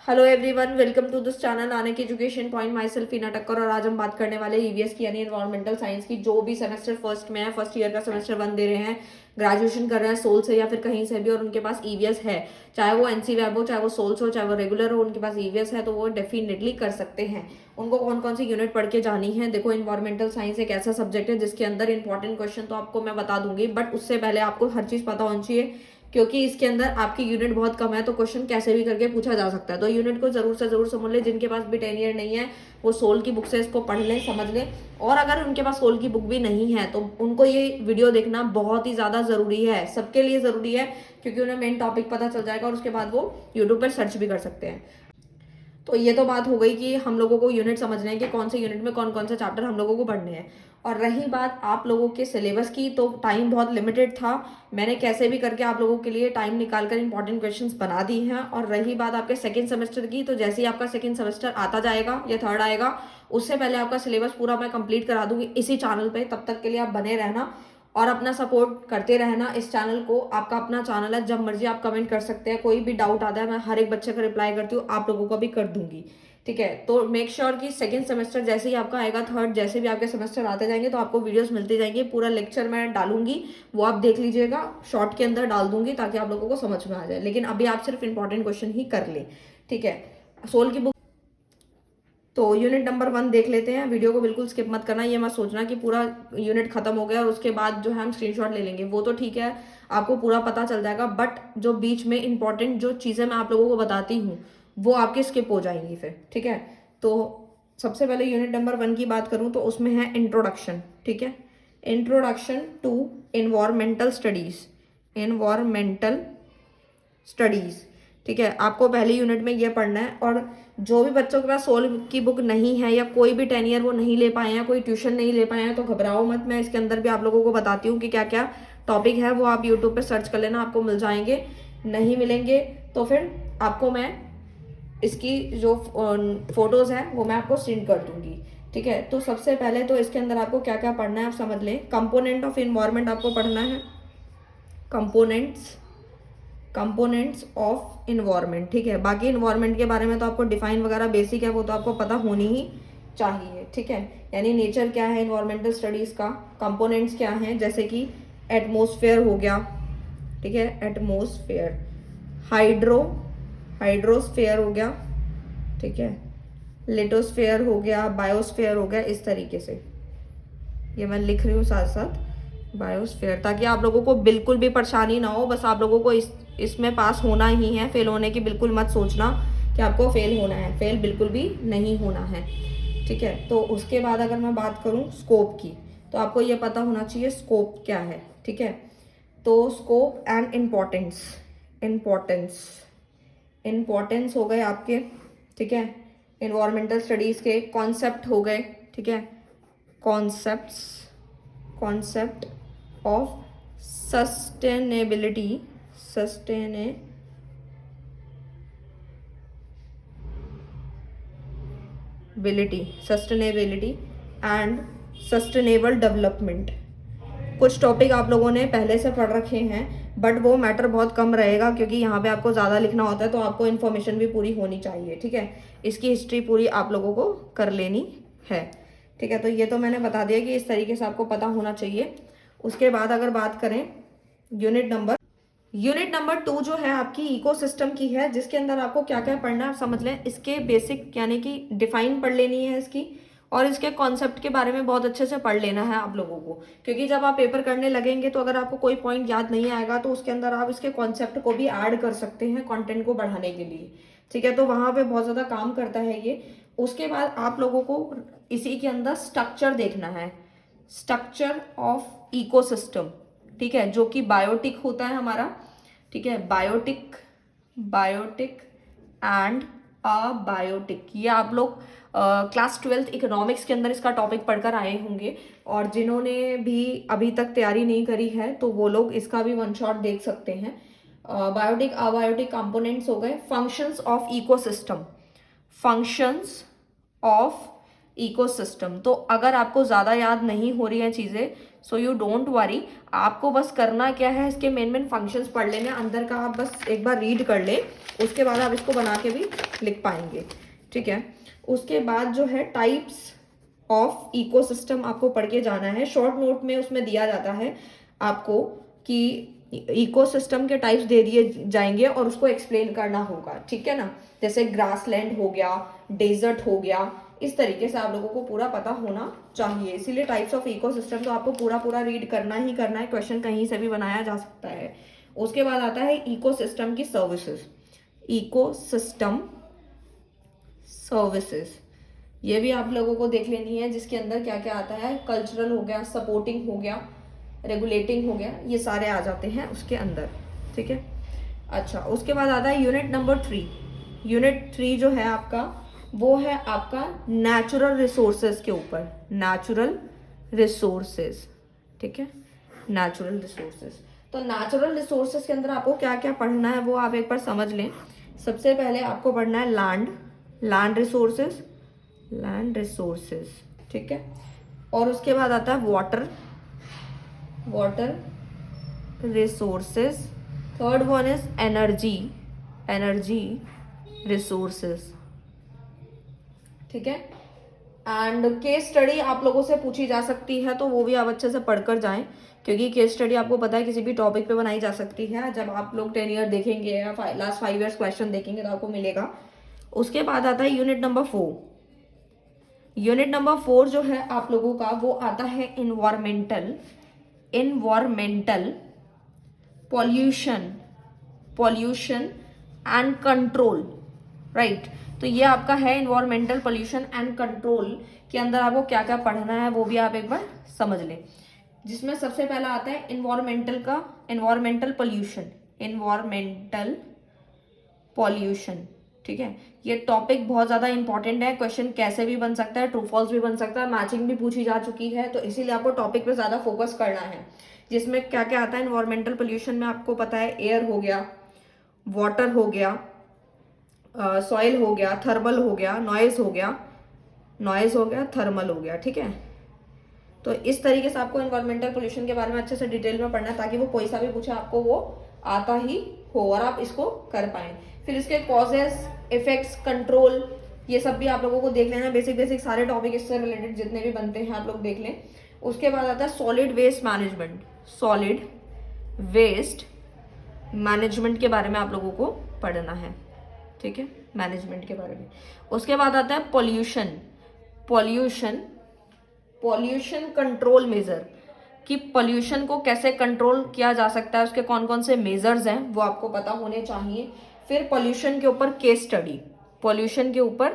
Hello everyone, welcome to this channel आनेक education point. Myself Ina Takkar और आज हम बात करने वाले ईवीएस की यानी एनवायरमेंटल साइंस की। जो भी सेमेस्टर फर्स्ट में है, फर्स्ट ईयर का सेमेस्टर 1 दे रहे हैं, ग्रेजुएशन कर रहे हैं सोल से या फिर कहीं से भी, और उनके पास ईवीएस है, चाहे वो एनसी वेब हो, चाहे वो सोल्स हो, चाहे वो रेगुलर हो, उनके पास ईवीएस है तो वो डेफिनेटली कर सकते हैं। उनको कौन कौन सी यूनिट पढ़ के जानी है। देखो, इन्वायरमेंटल साइंस एक ऐसा सब्जेक्ट है जिसके अंदर इंपॉर्टेंट क्वेश्चन तो आपको मैं बता दूंगी, बट उससे पहले आपको हर चीज पता होनी चाहिए, क्योंकि इसके अंदर आपकी यूनिट बहुत कम है तो क्वेश्चन कैसे भी करके पूछा जा सकता है। तो यूनिट को जरूर से जरूर समझ ले। जिनके पास भी 10 ईयर नहीं है वो सोल की बुक से इसको पढ़ लें, समझ लें। और अगर उनके पास सोल की बुक भी नहीं है तो उनको ये वीडियो देखना बहुत ही ज्यादा जरूरी है, सबके लिए जरूरी है, क्योंकि उन्हें मेन टॉपिक पता चल जाएगा और उसके बाद वो यूट्यूब पर सर्च भी कर सकते हैं। तो ये तो बात हो गई कि हम लोगों को यूनिट समझना है कि कौन से यूनिट में कौन कौन से चैप्टर हम लोगों को पढ़ने हैं। और रही बात आप लोगों के सिलेबस की, तो टाइम बहुत लिमिटेड था। मैंने कैसे भी करके आप लोगों के लिए टाइम निकाल कर इंपॉर्टेंट क्वेश्चंस बना दी हैं। और रही बात आपके सेकंड सेमेस्टर की, तो जैसे ही आपका सेकंड सेमेस्टर आता जाएगा या थर्ड आएगा, उससे पहले आपका सिलेबस पूरा मैं कंप्लीट करा दूंगी इसी चैनल पे। तब तक के लिए आप बने रहना और अपना सपोर्ट करते रहना इस चैनल को। आपका अपना चैनल है, जब मर्जी आप कमेंट कर सकते हैं। कोई भी डाउट आता है मैं हर एक बच्चे का रिप्लाई करती हूँ, आप लोगों को भी कर दूंगी। ठीक है, तो मेक श्योर कि सेकंड सेमेस्टर जैसे ही आपका आएगा, थर्ड जैसे भी आपके सेमेस्टर आते जाएंगे तो आपको वीडियोस मिलती जाएंगी। पूरा लेक्चर मैं डालूंगी, वो आप देख लीजिएगा, शॉर्ट के अंदर डाल दूंगी ताकि आप लोगों को समझ में आ जाए। लेकिन अभी आप सिर्फ इंपॉर्टेंट क्वेश्चन ही कर लें, ठीक है। सोल की बुक तो यूनिट नंबर 1 देख लेते हैं। वीडियो को बिल्कुल स्किप मत करना, ये मत सोचना कि पूरा यूनिट खत्म हो गया और उसके बाद जो है हम स्क्रीनशॉट ले लेंगे। वो तो ठीक है, आपको पूरा पता चल जाएगा, बट जो बीच में इंपॉर्टेंट जो चीज़ें मैं आप लोगों को बताती हूँ वो आपके स्किप हो जाएंगी फिर, ठीक है। तो सबसे पहले यूनिट नंबर 1 की बात करूँ तो उसमें है इंट्रोडक्शन, ठीक है। Introduction to environmental studies, environmental studies, ठीक है। आपको पहली यूनिट में ये पढ़ना है। और जो भी बच्चों के पास सोल की बुक नहीं है या कोई भी 10 ईयर वो नहीं ले पाए हैं, कोई ट्यूशन नहीं ले पाए हैं, तो घबराओ मत। मैं इसके अंदर भी आप लोगों को बताती हूँ कि क्या क्या टॉपिक है, वो आप यूट्यूब पे सर्च कर लेना, आपको मिल जाएंगे। नहीं मिलेंगे तो फिर आपको मैं इसकी जो फोटोज हैं वो मैं आपको सेंड कर दूंगी, ठीक है। तो सबसे पहले तो इसके अंदर आपको क्या क्या पढ़ना है आप समझ लें। कंपोनेंट ऑफ इन्वायरमेंट आपको पढ़ना है, कंपोनेंट्स, कंपोनेंट्स ऑफ इन्वायरमेंट, ठीक है। बाकी इन्वायरमेंट के बारे में तो आपको डिफाइन वगैरह बेसिक है, वो तो आपको पता होनी ही चाहिए, ठीक है। यानी नेचर क्या है इन्वायरमेंटल स्टडीज का, कंपोनेंट्स क्या हैं, जैसे कि एटमोसफेयर हो गया, ठीक है, एटमोसफेयर। हाइड्रो, हाइड्रोस्फेयर हो गया, ठीक है। लिटोस्फेयर हो गया, बायोस्फेयर हो गया, इस तरीके से ये मैं लिख रही हूँ साथ साथ बायोस्फेयर, ताकि आप लोगों को बिल्कुल भी परेशानी ना हो। बस आप लोगों को इसमें पास होना ही है, फेल होने की बिल्कुल मत सोचना कि आपको फेल होना है, फेल बिल्कुल भी नहीं होना है, ठीक है। तो उसके बाद अगर मैं बात करूँ स्कोप की, तो आपको ये पता होना चाहिए स्कोप क्या है, ठीक है। तो scope and importance, importance, importance हो गए आपके, ठीक है। इन्वायरमेंटल स्टडीज के कॉन्सेप्ट हो गए, ठीक है। Concepts, concept of sustainability, sustainability and sustainable development. कुछ टॉपिक आप लोगों ने पहले से पढ़ रखे हैं, बट वो मैटर बहुत कम रहेगा क्योंकि यहाँ पे आपको ज़्यादा लिखना होता है, तो आपको इन्फॉर्मेशन भी पूरी होनी चाहिए, ठीक है। इसकी हिस्ट्री पूरी आप लोगों को कर लेनी है, ठीक है। तो ये तो मैंने बता दिया कि इस तरीके से आपको पता होना चाहिए। उसके बाद अगर बात करें यूनिट नंबर 2 जो है आपकी इकोसिस्टम की है, जिसके अंदर आपको क्या क्या पढ़ना है आप समझ लें। इसके बेसिक यानी कि डिफाइन पढ़ लेनी है इसकी, और इसके कॉन्सेप्ट के बारे में बहुत अच्छे से पढ़ लेना है आप लोगों को, क्योंकि जब आप पेपर करने लगेंगे तो अगर आपको कोई पॉइंट याद नहीं आएगा तो उसके अंदर आप इसके कॉन्सेप्ट को भी ऐड कर सकते हैं कंटेंट को बढ़ाने के लिए, ठीक है। तो वहां पे बहुत ज्यादा काम करता है ये। उसके बाद आप लोगों को इसी के अंदर स्ट्रक्चर देखना है, स्ट्रक्चर ऑफ इकोसिस्टम, ठीक है, जो कि बायोटिक होता है हमारा, ठीक है। बायोटिक, बायोटिक एंड अबायोटिक, ये आप लोग क्लास 12th इकोनॉमिक्स के अंदर इसका टॉपिक पढ़कर आए होंगे। और जिन्होंने भी अभी तक तैयारी नहीं करी है तो वो लोग इसका भी वन शॉट देख सकते हैं। बायोटिक अबायोटिक कंपोनेंट्स हो गए। Functions of ecosystem, functions of ecosystem. तो अगर आपको ज़्यादा याद नहीं हो रही हैं चीज़ें, सो यू डोंट वरी, आपको बस करना क्या है, इसके मेन फंक्शंस पढ़ लेने, अंदर का आप बस एक बार रीड कर लें, उसके बाद आप इसको बना के भी लिख पाएंगे, ठीक है। उसके बाद जो है टाइप्स ऑफ इकोसिस्टम आपको पढ़ के जाना है। शॉर्ट नोट में उसमें दिया जाता है आपको कि इकोसिस्टम के टाइप्स दे दिए जाएंगे और उसको एक्सप्लेन करना होगा, ठीक है ना। जैसे ग्रासलैंड हो गया, डेजर्ट हो गया, इस तरीके से आप लोगों को पूरा पता होना चाहिए। इसीलिए टाइप्स ऑफ इकोसिस्टम तो आपको पूरा रीड करना ही करना है, क्वेश्चन कहीं से भी बनाया जा सकता है। उसके बाद आता है इकोसिस्टम की सर्विसेज। इकोसिस्टम सर्विसेज ये भी आप लोगों को देख लेनी है, जिसके अंदर क्या क्या आता है। कल्चरल हो गया, सपोर्टिंग हो गया, रेगुलेटिंग हो गया, ये सारे आ जाते हैं उसके अंदर, ठीक है। अच्छा, उसके बाद आता है यूनिट नंबर 3। यूनिट 3 जो है आपका, वो है आपका नेचुरल रिसोर्सेज के ऊपर। नेचुरल रिसोर्सेज, ठीक है, नेचुरल रिसोर्सेज। तो नेचुरल रिसोर्सेज के अंदर आपको क्या क्या पढ़ना है वो आप एक बार समझ लें। सबसे पहले आपको पढ़ना है लैंड रिसोर्सेज, लैंड रिसोर्सेज, ठीक है। और उसके बाद आता है water resources. Third one is energy resources, ठीक है। एंड केस स्टडी आप लोगों से पूछी जा सकती है, तो वो भी आप अच्छे से पढ़कर जाएं, क्योंकि केस स्टडी आपको पता है किसी भी टॉपिक पे बनाई जा सकती है। जब आप लोग 10 ईयर देखेंगे या लास्ट 5 ईयर्स क्वेश्चन देखेंगे तो आपको मिलेगा। उसके बाद आता है यूनिट नंबर 4। यूनिट नंबर 4 जो है आप लोगों का, वो आता है environmental pollution and control, right. तो ये आपका है इन्वायरमेंटल पॉल्यूशन एंड कंट्रोल के अंदर आपको क्या क्या पढ़ना है वो भी आप एक बार समझ लें। जिसमें सबसे पहला आता है इन्वायरमेंटल पॉल्यूशन, ठीक है। ये टॉपिक बहुत ज़्यादा इंपॉर्टेंट है, क्वेश्चन कैसे भी बन सकता है, ट्रू फॉल्स भी बन सकता है, मैचिंग भी पूछी जा चुकी है, तो इसीलिए आपको टॉपिक पे ज़्यादा फोकस करना है। जिसमें क्या क्या आता है इन्वायरमेंटल पोल्यूशन में, आपको पता है एयर हो गया, वाटर हो गया, सॉइल हो गया, थर्मल हो गया, नॉइज हो गया, थर्मल हो गया, ठीक है। तो इस तरीके से आपको इन्वायरमेंटल पोल्यूशन के बारे में अच्छे से डिटेल में पढ़ना है, ताकि वो कोई सा भी पूछे आपको वो आता ही हो और आप इसको कर पाएं। फिर इसके कॉजेस, इफेक्ट्स, कंट्रोल, ये सब भी आप लोगों को देख लेना। बेसिक सारे टॉपिक इससे रिलेटेड जितने भी बनते हैं आप लोग देख लें। उसके बाद आता है सॉलिड वेस्ट मैनेजमेंट के बारे में आप लोगों को पढ़ना है, ठीक है, मैनेजमेंट के बारे में। उसके बाद आता है पॉल्यूशन कंट्रोल मेजर, कि पॉल्यूशन को कैसे कंट्रोल किया जा सकता है, उसके कौन कौन से मेजर्स हैं वो आपको पता होने चाहिए। फिर पॉल्यूशन के ऊपर केस स्टडी, पॉल्यूशन के ऊपर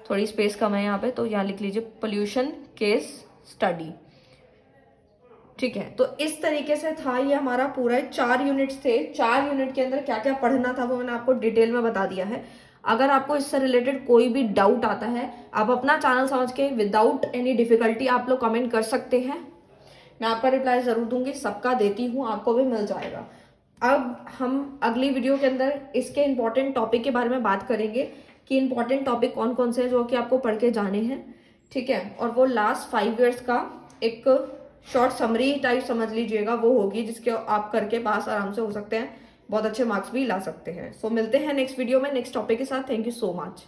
थोड़ी स्पेस कम है यहाँ पे, तो यहाँ लिख लीजिए पॉल्यूशन केस स्टडी, ठीक है। तो इस तरीके से था ये हमारा पूरा 4 यूनिट्स थे। 4 यूनिट के अंदर क्या क्या पढ़ना था वो मैंने आपको डिटेल में बता दिया है। अगर आपको इससे रिलेटेड कोई भी डाउट आता है, आप अपना चैनल समझ के विदाउट एनी डिफिकल्टी आप लोग कमेंट कर सकते हैं, मैं आपका रिप्लाई जरूर दूंगी, सबका देती हूँ, आपको भी मिल जाएगा। अब हम अगली वीडियो के अंदर इसके इंपॉर्टेंट टॉपिक के बारे में बात करेंगे कि इंपॉर्टेंट टॉपिक कौन कौन से हैं जो कि आपको पढ़ के जाने हैं, ठीक है। और वो लास्ट 5 ईयर्स का एक शॉर्ट समरी टाइप समझ लीजिएगा, वो होगी जिसके आप करके पास आराम से हो सकते हैं, बहुत अच्छे मार्क्स भी ला सकते हैं। सो मिलते हैं नेक्स्ट वीडियो में नेक्स्ट टॉपिक के साथ। Thank you so much.